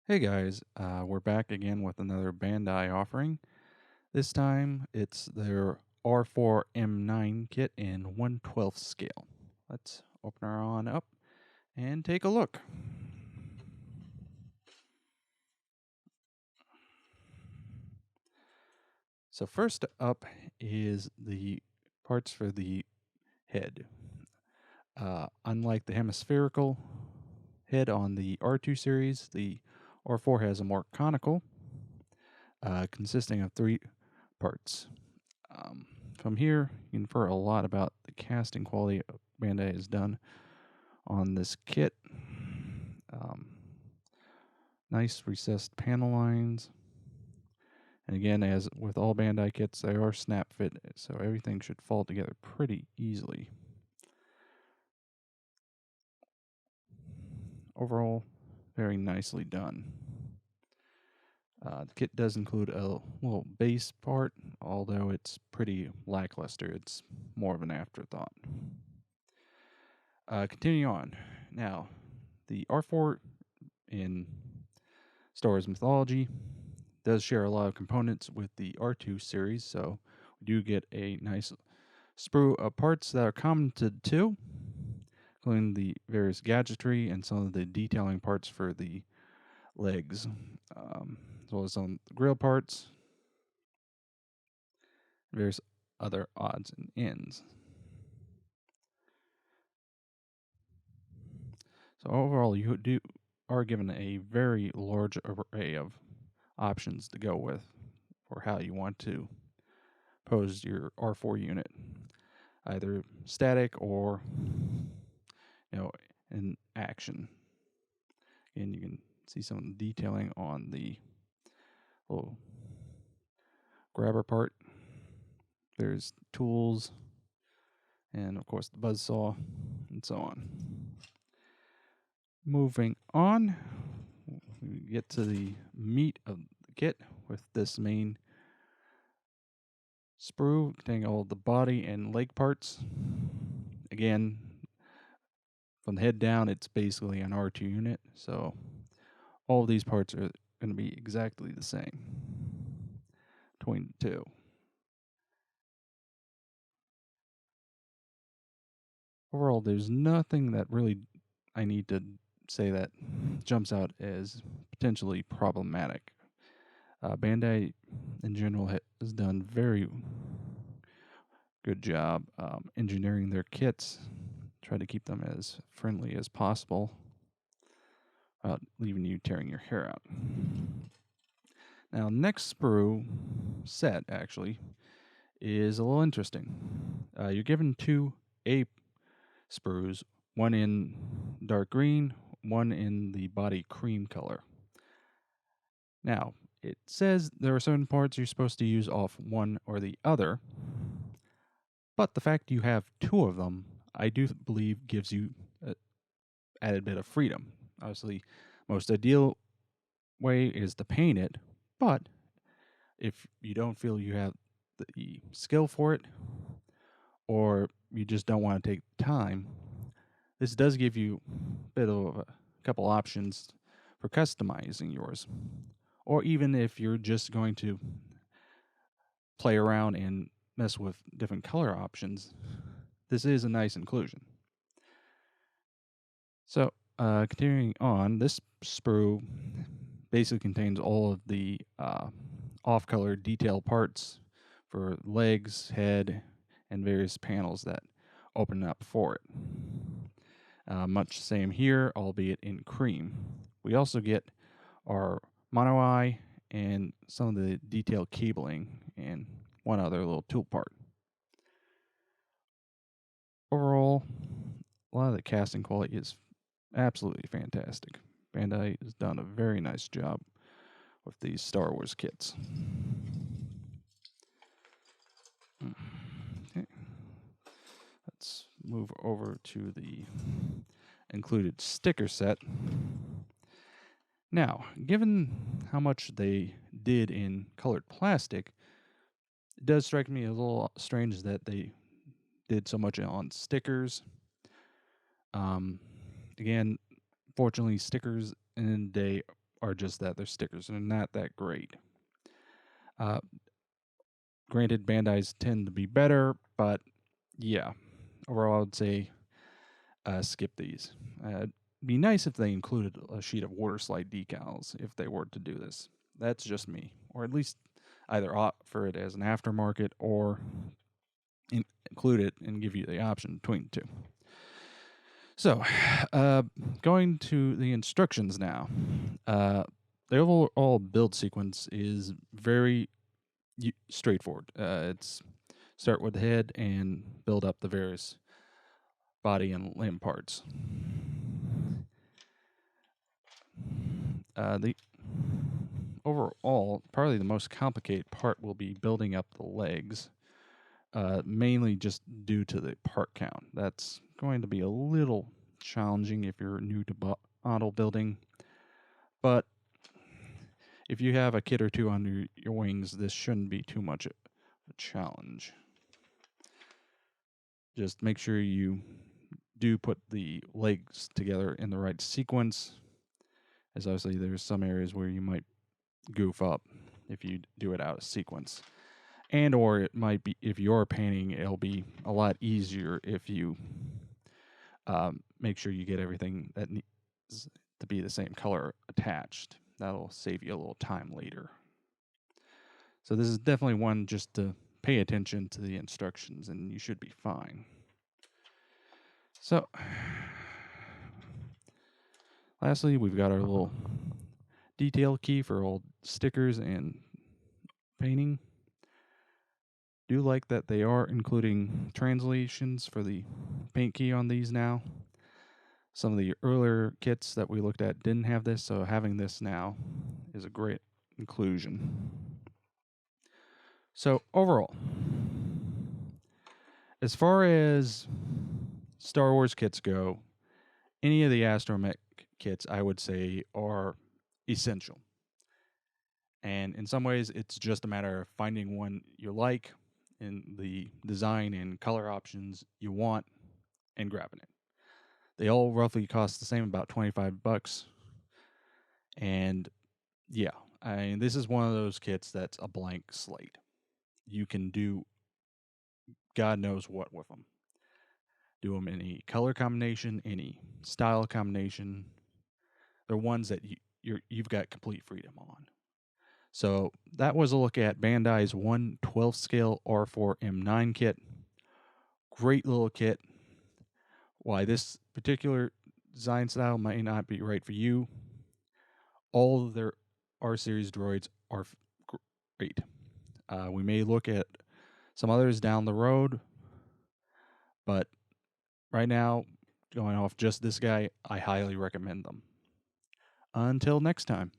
Hey guys, we're back again with another Bandai offering. This time it's their R4-M9 kit in 1/12 scale. Let's open her on up and take a look. So first up is the parts for the head. Unlike the hemispherical head on the R2 series, the R4 has a more conical, consisting of three parts. From here, you can infer a lot about the casting quality Bandai has done on this kit. Nice recessed panel lines. And again, as with all Bandai kits, they are snap fit, so everything should fall together pretty easily. Overall, very nicely done. The kit does include a little base part, although it's pretty lackluster. It's more of an afterthought. Continuing on. Now, the R4 in Star Wars mythology does share a lot of components with the R2 series, so we do get a nice sprue of parts that are common to the two, including the various gadgetry and some of the detailing parts for the legs, as well as some grill parts, various other odds and ends. So overall, you are given a very large array of options to go with for how you want to pose your R4 unit, either static or in action. And you can see some detailing on the little grabber part. There's tools, and of course the buzzsaw, and so on. Moving on, we get to the meat of the kit with this main sprue containing all the body and leg parts. Again, from the head down, it's basically an R2 unit, so all of these parts are going to be exactly the same between the two. Overall, there's nothing that really I need to say that jumps out as potentially problematic. Bandai, in general, has done very good job engineering their kits, try to keep them as friendly as possible without leaving you tearing your hair out. Now, next sprue set, actually, is a little interesting. You're given two A sprues, one in dark green, one in the body cream color. Now, it says there are certain parts you're supposed to use off one or the other, but the fact you have two of them, I do believe gives you an added bit of freedom. Obviously, most ideal way is to paint it, but if you don't feel you have the skill for it, or you just don't want to take time, this does give you a bit of a couple options for customizing yours. Or even if you're just going to play around and mess with different color options, this is a nice inclusion. So, continuing on, this sprue basically contains all of the off-color detail parts for legs, head, and various panels that open up for it. Much the same here, albeit in cream. We also get our mono eye and some of the detailed cabling and one other little tool part. Overall, a lot of the casting quality is absolutely fantastic. Bandai has done a very nice job with these Star Wars kits. Okay. Let's move over to the included sticker set. Now, given how much they did in colored plastic, it does strike me a little strange that they did so much on stickers. Again, fortunately, stickers in the day are just that. They're stickers. They're not that great. Granted, Bandai's tend to be better, but yeah, overall, I'd say skip these. It'd be nice if they included a sheet of water slide decals if they were to do this. That's just me. Or at least either offer it as an aftermarket or include it and give you the option between the two. So, going to the instructions now. The overall build sequence is very straightforward. It's start with the head and build up the various body and limb parts. The overall, probably the most complicated part will be building up the legs, mainly just due to the part count. That's going to be a little challenging if you're new to model building, but if you have a kit or two under your wings, this shouldn't be too much of a challenge. Just make sure you do put the legs together in the right sequence, as obviously there's some areas where you might goof up if you do it out of sequence. And or it might be, if you're painting, it'll be a lot easier if you make sure you get everything that needs to be the same color attached. That'll save you a little time later. So this is definitely one just to pay attention to the instructions and you should be fine. So lastly, we've got our little detail key for old stickers and painting. Do like that they are including translations for the paint key on these now. Some of the earlier kits that we looked at didn't have this, so having this now is a great inclusion. So overall, as far as Star Wars kits go, any of the Astromech kits I would say are essential. And in some ways, it's just a matter of finding one you like in the design and color options you want and grabbing it. They all roughly cost the same, about $25. And yeah, I mean, this is one of those kits that's a blank slate. You can do God knows what with them. Do them in any color combination, any style combination. They're ones that you've got complete freedom on. So that was a look at Bandai's 1/12 scale R4-M9 kit. Great little kit. Why this particular design style might not be right for you, all of their R-Series droids are great. We may look at some others down the road, but right now, going off just this guy, I highly recommend them. Until next time.